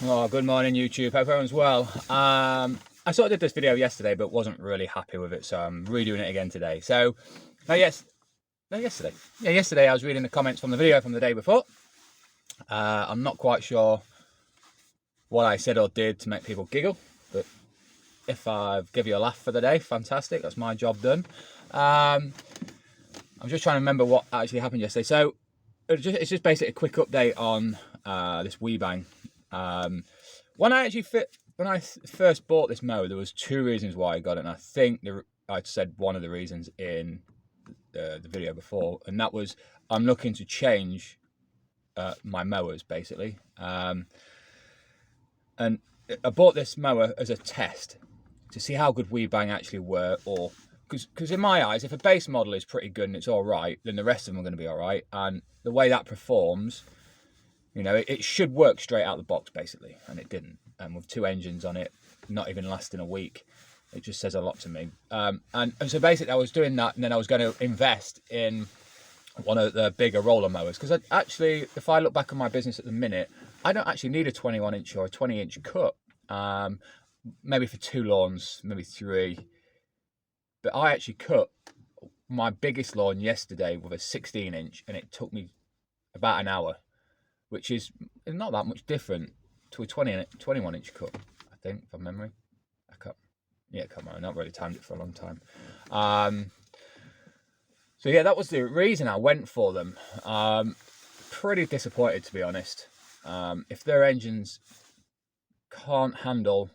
Oh, good morning, YouTube. Hope everyone's well. I sort of did this video yesterday, but wasn't really happy with it, so I'm redoing it again today. So, yesterday I was reading the comments from the video from the day before. I'm not quite sure what I said or did to make people giggle, but if I've given you a laugh for the day, fantastic. That's my job done. I'm just trying to remember what actually happened yesterday. So, it's just basically a quick update on this WeBang. When I first bought this mower, there was two reasons why I got it, and I think I'd said one of the reasons in the video before, and that was I'm looking to change my mowers basically, and I bought this mower as a test to see how good WeBang actually were, or because in my eyes, if a base model is pretty good and it's all right, then the rest of them are going to be all right, and the way that performs, you know, it should work straight out of the box, basically, and it didn't. And with two engines on it, not even lasting a week, it just says a lot to me. And so basically, I was doing that, and then I was going to invest in one of the bigger roller mowers. Because actually, if I look back on my business at the minute, I don't actually need a 21-inch or a 20-inch cut. Maybe for two lawns, maybe three. But I actually cut my biggest lawn yesterday with a 16-inch, and it took me about an hour, which is not that much different to a 21-inch cut, I think, from memory. I can't remember. I've not really timed it for a long time. So yeah, that was the reason I went for them. Pretty disappointed, to be honest. If their engines can't handle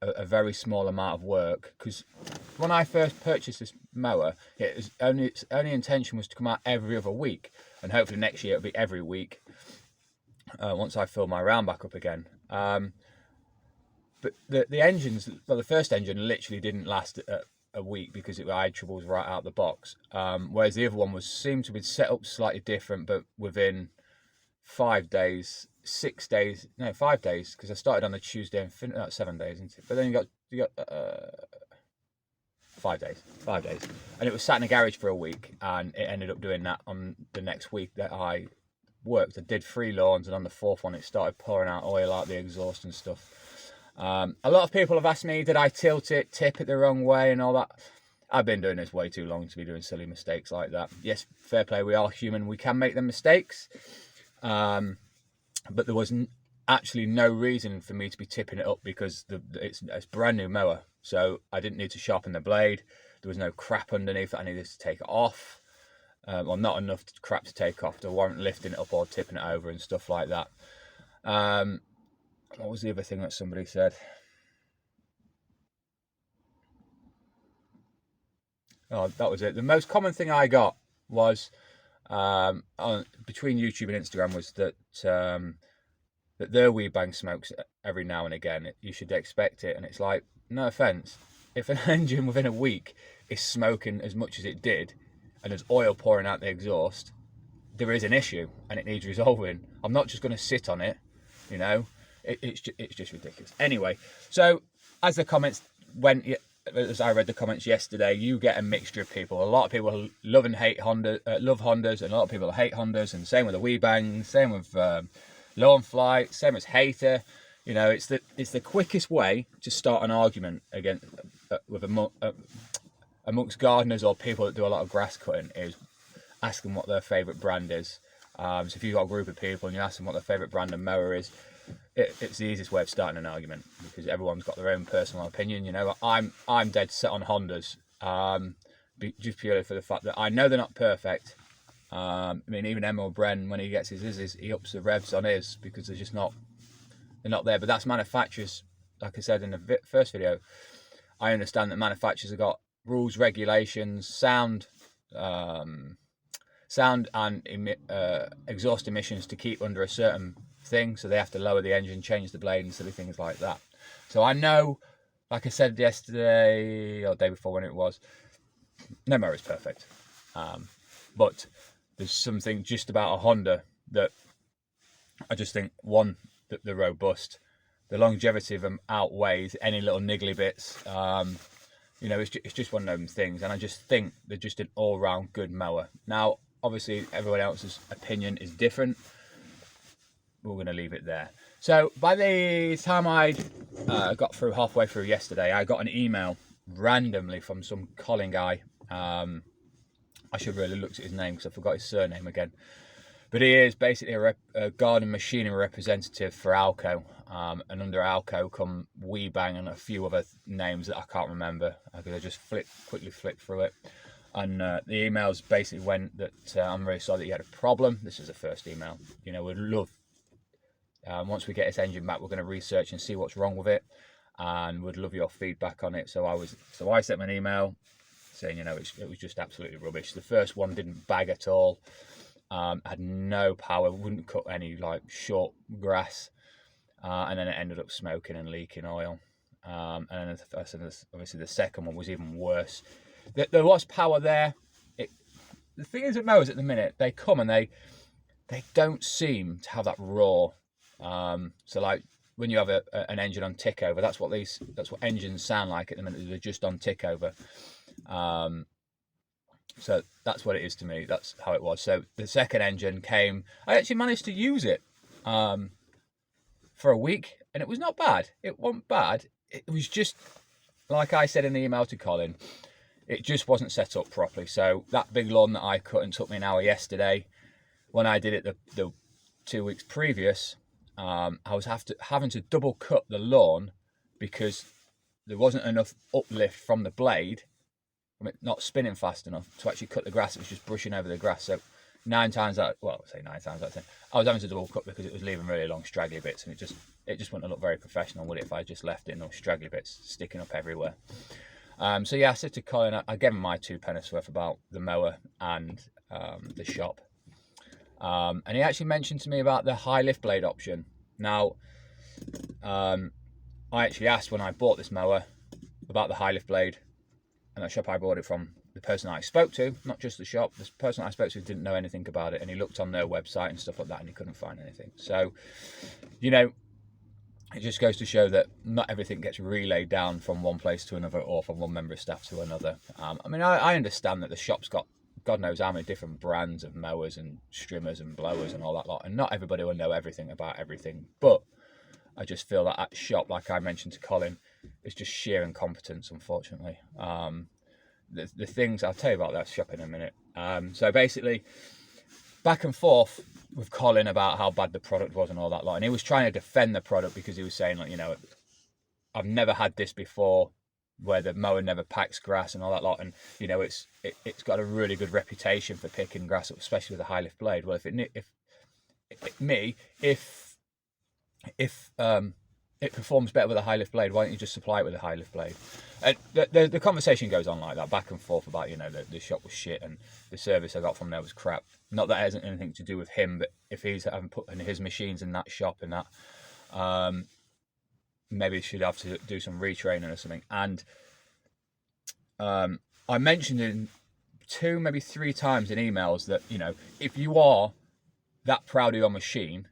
a very small amount of work, because when I first purchased this mower, its only intention was to come out every other week, and hopefully next year it'll be every week. Once I fill my round back up again. But the engines, well, the first engine literally didn't last a week because I had troubles right out the box. Whereas the other one seemed to be set up slightly different, but within 5 days, 6 days, no, 5 days, because I started on a Tuesday and finished 7 days, isn't it? But then you got 5 days, and it was sat in a garage for a week, and it ended up doing that on the next week that I worked. I did 3 lawns, and on the 4th one it started pouring out oil out the exhaust and stuff. A lot of people have asked me, did I tilt it, tip it the wrong way and all that. I've been doing this way too long to be doing silly mistakes like that. Yes, fair play, we are human, we can make them mistakes, but there was actually no reason for me to be tipping it up, because it's a brand new mower, so I didn't need to sharpen the blade. There was no crap underneath that I needed to take it off. Well, not enough crap to take off to warrant lifting it up or tipping it over and stuff like that. What was the other thing that somebody said? Oh, that was it. The most common thing I got was between YouTube and Instagram was that that their WeBang smokes every now and again. You should expect it, and it's like, no offense, if an engine within a week is smoking as much as it did, and there's oil pouring out the exhaust, there is an issue and it needs resolving. I'm not just going to sit on it, you know. It's just ridiculous. Anyway, so as the comments went, as I read the comments yesterday, you get a mixture of people. A lot of people love and hate love Hondas, and a lot of people hate Hondas, and same with the WeBang, same with Lawn Flight, same as hater. You know, it's the quickest way to start an argument against amongst gardeners or people that do a lot of grass cutting, is ask them what their favourite brand is. So if you've got a group of people and you ask them what their favourite brand of mower is, it's the easiest way of starting an argument, because everyone's got their own personal opinion. You know, I'm dead set on Hondas, just purely for the fact that I know they're not perfect. I mean, even Emil Bren, when he gets his, he ups the revs on his because they're not there. But that's manufacturers. Like I said in the first video, I understand that manufacturers have got rules, regulations, sound and exhaust emissions to keep under a certain thing, so they have to lower the engine, change the blade, and silly things like that. So I know, like I said yesterday or the day before, when it was, no mower is perfect, but there's something just about a Honda that I just think, one, that they're robust, the longevity of them outweighs any little niggly bits. You know, it's just one of them things, and I just think they're just an all-round good mower. Now, obviously, everyone else's opinion is different. we're going to leave it there. So by the time I got through halfway through yesterday, I got an email randomly from some Colin guy. I should really look at his name because I forgot his surname again. But he is basically a garden machinery representative for Alco. And under Alco come WeBang and a few other names that I can't remember because I just quickly flipped through it. And the emails basically went that I'm really sorry that you had a problem. This is the first email. You know, we'd love, once we get this engine back, we're going to research and see what's wrong with it. And would love your feedback on it. So I sent an email saying, you know, it was just absolutely rubbish. The first one didn't bag at all. Had no power, wouldn't cut any like short grass, and then it ended up smoking and leaking oil. And then obviously the second one was even worse. There was power there. The thing is with mowers at the minute, they come and they don't seem to have that roar. So like when you have an engine on tick over, that's what engines sound like at the minute. They're just on tick over. So that's what it is to me. That's how it was. So the second engine came. I actually managed to use it for a week, and it was not bad. It wasn't bad. It was just, like I said in the email to Colin, it just wasn't set up properly. So that big lawn that I cut and took me an hour yesterday, when I did it the 2 weeks previous, I was having to double cut the lawn because there wasn't enough uplift from the blade, from it not spinning fast enough to actually cut the grass. It was just brushing over the grass. So 9 times out, well, I say 9 times out of 10, I was having to double cut because it was leaving really long straggly bits, and it just wouldn't have looked very professional, would it, if I just left it in those straggly bits sticking up everywhere. So yeah, I said to Colin, I gave him my 2 pennies worth about the mower and the shop. And he actually mentioned to me about the high lift blade option. Now, I actually asked when I bought this mower about the high lift blade, and that shop I bought it from, the person I spoke to, not just the shop, this person I spoke to didn't know anything about it, and he looked on their website and stuff like that, and he couldn't find anything. So, you know, it just goes to show that not everything gets relayed down from one place to another or from one member of staff to another. I mean, I understand that the shop's got God knows how many different brands of mowers and strimmers and blowers and all that lot, and not everybody will know everything about everything. But I just feel that at shop, like I mentioned to Colin, it's just sheer incompetence, unfortunately. The things, I'll tell you about that shop in a minute. So basically, back and forth with Colin about how bad the product was and all that lot, and he was trying to defend the product because he was saying, like, you know, I've never had this before, where the mower never packs grass and all that lot, and you know, it's got a really good reputation for picking grass up, especially with a high lift blade. Well, if it performs better with a high lift blade, why don't you just supply it with a high lift blade? And the conversation goes on like that, back and forth about, you know, the shop was shit and the service I got from there was crap. Not that it hasn't anything to do with him, but if he's having put in his machines in that shop and that, maybe he should have to do some retraining or something. And I mentioned in 2, maybe 3 times in emails that, you know, if you are that proud of your machine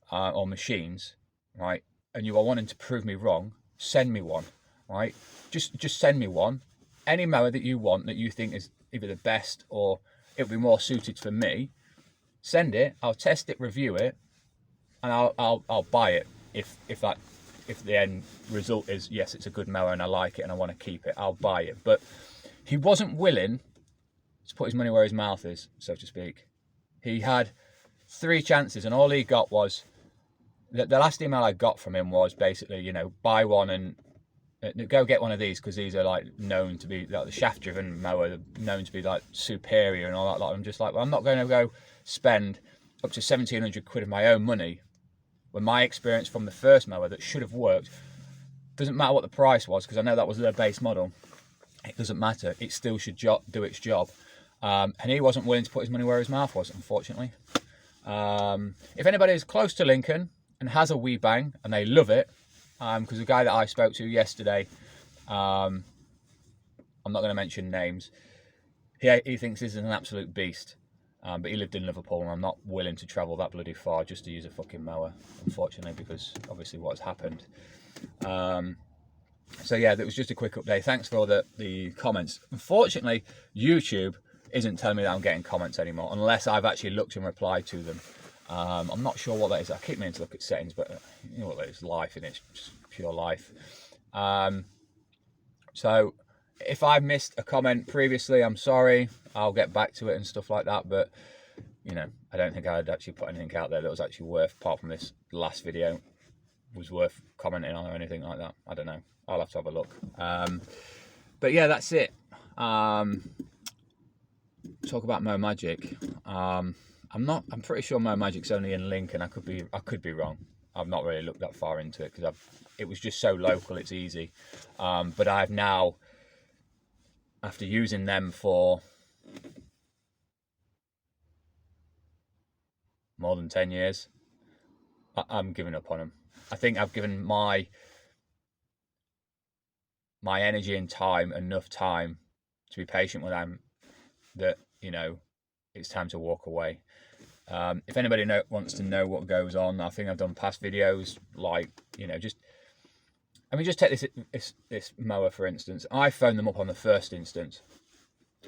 or machines, right, and you are wanting to prove me wrong, send me one, right? Just send me one. Any mower that you want that you think is either the best or it'll be more suited for me, send it. I'll test it, review it, and I'll buy it if the end result is yes, it's a good mower and I like it and I want to keep it. I'll buy it. But he wasn't willing to put his money where his mouth is, so to speak. He had 3 chances and all he got was the last email I got from him was basically, you know, buy one and go get one of these because these are like known to be like the shaft driven mower, known to be like superior and all that lot. I'm just like, well, I'm not going to go spend up to 1,700 quid of my own money when my experience from the first mower that should have worked, doesn't matter what the price was because I know that was their base model. It doesn't matter. It still should do its job. And he wasn't willing to put his money where his mouth was, unfortunately. If anybody is close to Lincoln and has a WeBang and they love it, because the guy that I spoke to yesterday, I'm not going to mention names, he thinks this is an absolute beast, but he lived in Liverpool and I'm not willing to travel that bloody far just to use a fucking mower, unfortunately, because obviously what has happened. So yeah, that was just a quick update. Thanks for all the comments. Unfortunately, YouTube isn't telling me that I'm getting comments anymore unless I've actually looked and replied to them. I'm not sure what that is. I keep meaning to look at settings, but you know what that is, life, and it's just pure life. So if I missed a comment previously, I'm sorry. I'll get back to it and stuff like that. But you know, I don't think I'd actually put anything out there that was actually worth, apart from this last video, was worth commenting on or anything like that. I don't know. I'll have to have a look. But yeah, that's it. Talk about Mo Magic. I'm pretty sure Mo Magic's only in Lincoln. I could be wrong. I've not really looked that far into it because it was just so local. It's easy. But I've now, after using them for more than 10 years, I'm giving up on them. I think I've given my energy and time enough time to be patient with them that, you know, it's time to walk away. If anybody wants to know what goes on, I think I've done past videos, like, you know, just take this mower for instance. I phoned them up on the first instance,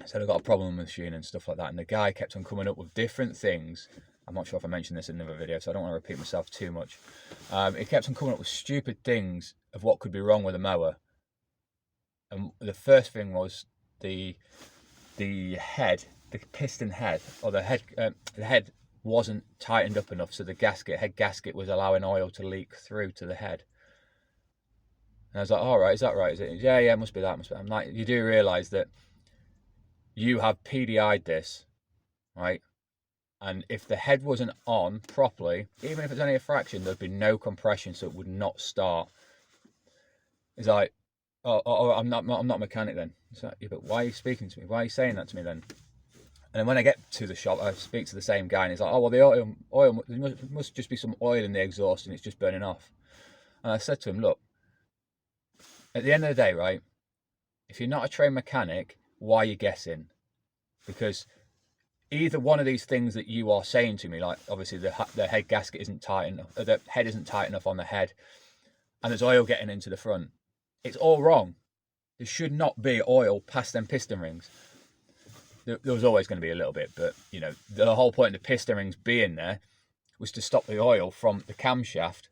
said I've got a problem with the machine and stuff like that, and the guy kept on coming up with different things. I'm not sure if I mentioned this in another video, so I don't want to repeat myself too much. He kept on coming up with stupid things of what could be wrong with the mower. And the first thing was the head, the piston head, or the head wasn't tightened up enough, so the head gasket was allowing oil to leak through to the head. And I was like, all right, is that right? Is it? Yeah, it must be that. I'm like, you do realise that you have PDI'd this, right? And if the head wasn't on properly, even if it's only a fraction, there'd be no compression, so it would not start. It's like, oh, I'm not a mechanic then. It's like, yeah, but why are you speaking to me? Why are you saying that to me then? And then when I get to the shop, I speak to the same guy, and he's like, oh, well, the oil there must just be some oil in the exhaust, and it's just burning off. And I said to him, look, at the end of the day, right, if you're not a trained mechanic, why are you guessing? Because either one of these things that you are saying to me, like obviously the head gasket isn't tight enough, the head isn't tight enough on the head, and there's oil getting into the front, it's all wrong. There should not be oil past them piston rings. There was always going to be a little bit, but you know, the whole point of the piston rings being there was to stop the oil from the camshaft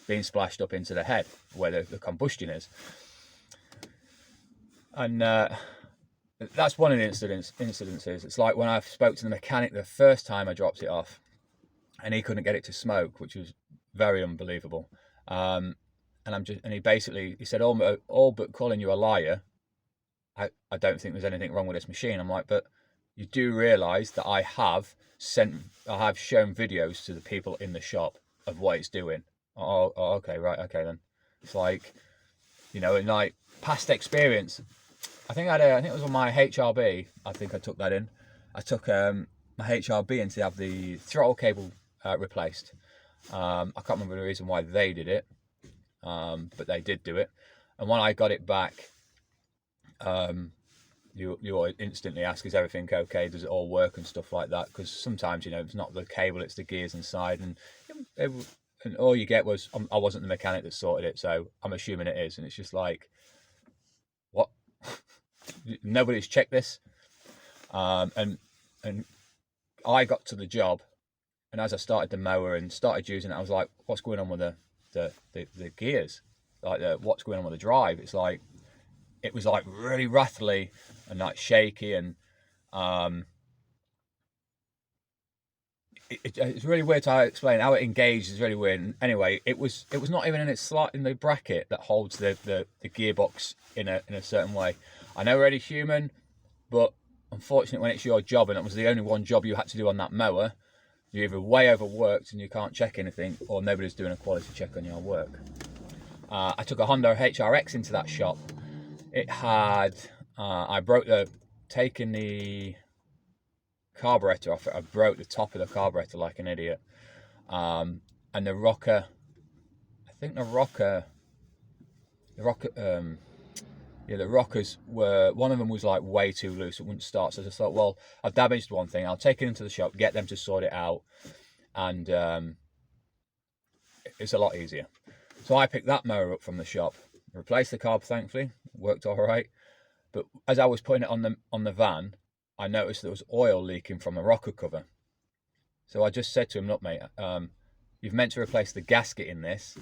being splashed up into the head where the combustion is. And that's one of the incidences. It's like when I spoke to the mechanic the first time I dropped it off, and he couldn't get it to smoke, which was very unbelievable. And he said, all but calling you a liar. I don't think there's anything wrong with this machine. I'm like, but you do realise that I have shown videos to the people in the shop of what it's doing. Oh, okay, right, okay then. It's like, you know, in like past experience. I think it was on my HRB. I think I took that in. I took my HRB in to have the throttle cable replaced. I can't remember the reason why they did it, but they did do it. And when I got it back, you instantly ask, is everything okay? Does it all work and stuff like that? Because sometimes, you know, it's not the cable, it's the gears inside, and all you get was, I wasn't the mechanic that sorted it, so I'm assuming it is. And it's just like, what? Nobody's checked this. And I got to the job, and as I started the mower and started using it, I was like, what's going on with the gears? Like, what's going on with the drive? It's like, it was like really rattly and like shaky, and it's really weird to explain how it engaged. Is really weird. And anyway, it was not even in its slot in the bracket that holds the gearbox in a certain way. I know we're already human, but unfortunately, when it's your job and it was the only one job you had to do on that mower, you're either way overworked and you can't check anything, or nobody's doing a quality check on your work. I took a Honda HRX into that shop. It had, taking the carburetor off it, I broke the top of the carburetor like an idiot. And the rocker, the rockers were, one of them was like way too loose, it wouldn't start. So I just thought, well, I've damaged one thing, I'll take it into the shop, get them to sort it out, and it's a lot easier. So I picked that mower up from the shop, replaced the carb, thankfully, worked all right. But as I was putting it on the van, I noticed there was oil leaking from the rocker cover. So I just said to him, look, mate, you've meant to replace the gasket in this.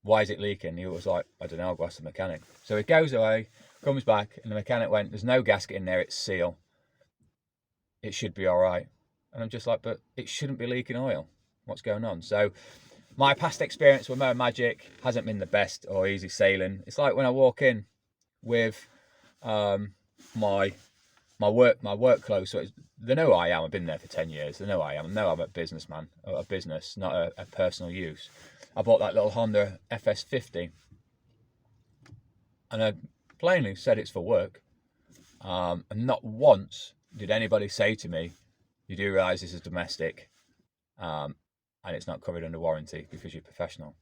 Why is it leaking? He was like, I don't know, I'll go ask the mechanic. So he goes away, comes back, and the mechanic went, there's no gasket in there, it's seal. It should be all right. And I'm just like, but it shouldn't be leaking oil. What's going on? So my past experience with Motor Magic hasn't been the best or easy sailing. It's like when I walk in with my work clothes. So they know who I am. I've been there for 10 years. They know who I am. They know I'm a businessman, a business, not a personal use. I bought that little Honda FS50, and I plainly said it's for work. And not once did anybody say to me, you do realise this is domestic, and it's not covered under warranty because you're professional.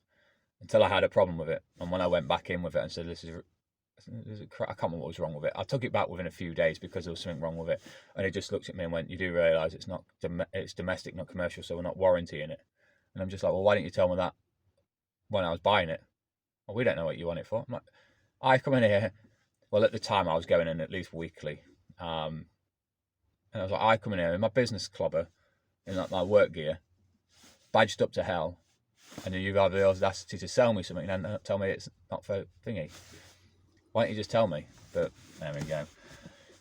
Until I had a problem with it. And when I went back in with it and said, I can't remember what was wrong with it. I took it back within a few days because there was something wrong with it. And he just looked at me and went, you do realise it's domestic, not commercial, so we're not warrantying it. And I'm just like, well, why didn't you tell me that when I was buying it? Well, we don't know what you want it for. I'm like, I come in here. Well, at the time I was going in at least weekly. And I was like, I come in here in my business clubber, in like my work gear, badged up to hell. And you have the audacity to sell me something and then tell me it's not for thingy. Why don't you just tell me? But there we go.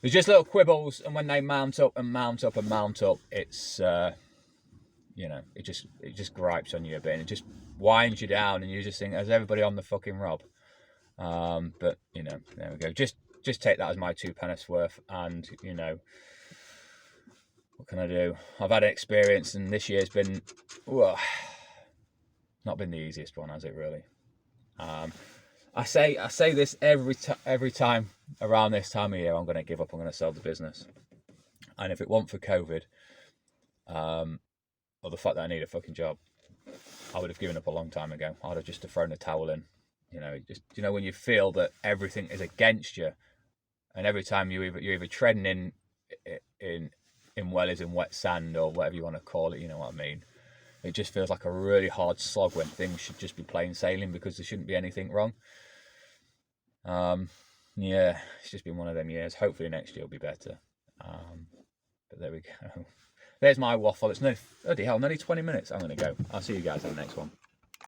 There's just little quibbles, and when they mount up and mount up and mount up, it's it just gripes on you a bit, and it just winds you down, and you just think, is everybody on the fucking rob? But there we go. Just take that as my 2 pennies worth, and what can I do? I've had an experience, and this year's been not been the easiest one, has it really? I say this every time around this time of year. I'm going to give up. I'm going to sell the business. And if it weren't for COVID, or the fact that I need a fucking job, I would have given up a long time ago. I'd have just thrown the towel in. When you feel that everything is against you, and every time you're either treading in wellies and wet sand or whatever you want to call it, you know what I mean. It just feels like a really hard slog when things should just be plain sailing because there shouldn't be anything wrong. It's just been one of them years. Hopefully next year will be better. But there we go. There's my waffle. It's nearly 20 minutes. I'm going to go. I'll see you guys in the next one.